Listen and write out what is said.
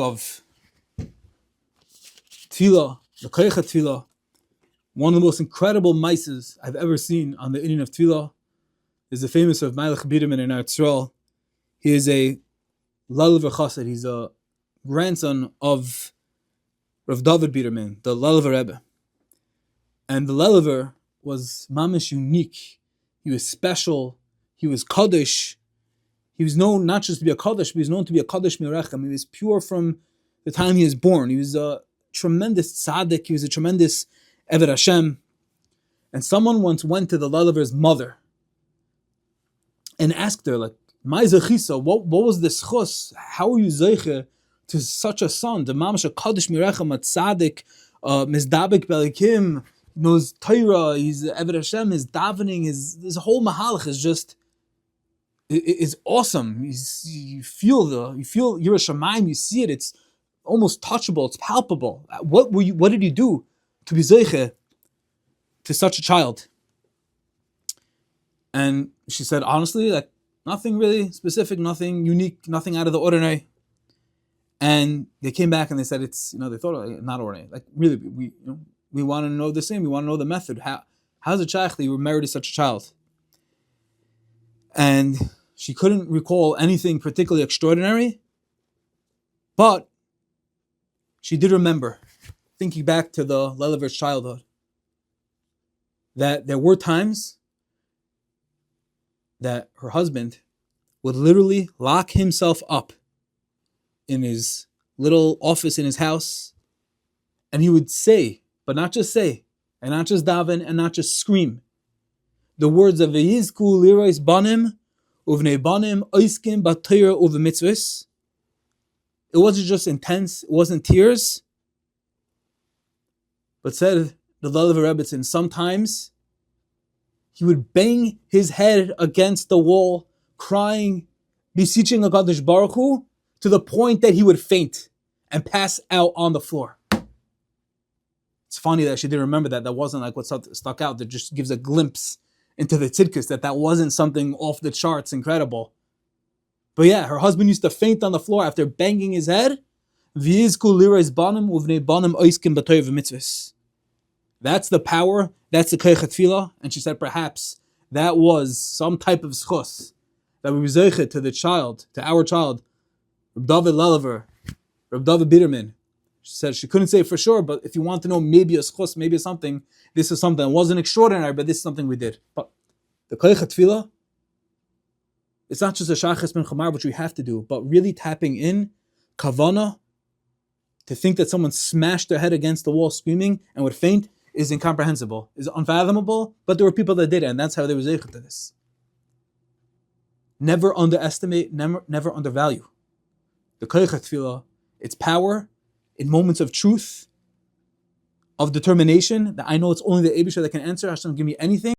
of tefillah, the koyach tefillah, one of the most incredible mices I've ever seen on the inyan of tefillah is the famous of Melech Biderman in Eretz Yisrael. He is a Lulav Chassid. He's a grandson of Rav David Biderman, the Lulav Rebbe. And the Lulav was mamish unique. He was special. He was Kaddish. He was known not just to be a Kaddish, but he was known to be a Kaddish Mirechem. He was pure from the time he was born. He was a tremendous tzaddik. He was a tremendous Eved Hashem. And someone once went to the Lulav's mother and asked her, like, "Mai zechisa, what was the schus? How are you zeiche to such a son? The mamash a Kaddish Mirechem, a tzaddik, mizdabek belikim, knows Torah. He's Eved Hashem. His davening, his whole mahalach is just is awesome. You feel Yerushalayim. You see it. It's almost touchable. It's palpable. What did you do to be zeiche to such a child?" And she said, honestly, like, nothing really specific, nothing unique, nothing out of the ordinary. And they came back and they said it's, they thought not ordinary. Like, really, we want to know the same. We want to know the method. How's it shaykh that you were married to such a child? And she couldn't recall anything particularly extraordinary, but she did remember, thinking back to the Lulaver's childhood, that there were times that her husband would literally lock himself up in his little office in his house, and he would say, but not just say, and not just daven, and not just scream, the words of V'yizku lirois banim uvnei banim oiskim b'Torah uv'mitzvos. It wasn't just intense, it wasn't tears, but said the Lulav Rebbetzin, sometimes he would bang his head against the wall, crying, beseeching HaKadosh Baruch Hu, to the point that he would faint and pass out on the floor. It's funny that she didn't remember that. That wasn't like what stuck out. That just gives a glimpse into the tzidkus, that wasn't something off the charts incredible. But yeah, her husband used to faint on the floor after banging his head. That's the power, that's the koyach tefillah. And she said perhaps that was some type of schus that we zeiche to the child, to our child, Reb David Lulav, Reb David Biderman. She said she couldn't say for sure, but if you want to know maybe a schus, maybe something, this is something. It wasn't extraordinary, but this is something we did. But the koyach tefillah, it's not just a shachas ben chamar, which we have to do, but really tapping in kavana, to think that someone smashed their head against the wall screaming and would faint, is incomprehensible, is unfathomable, but there were people that did it, and that's how they were zeicha to this. Never underestimate, never undervalue the koyach tefillah, its power in moments of truth, of determination, that I know it's only the Eibusher that can answer. Hashem, give me anything.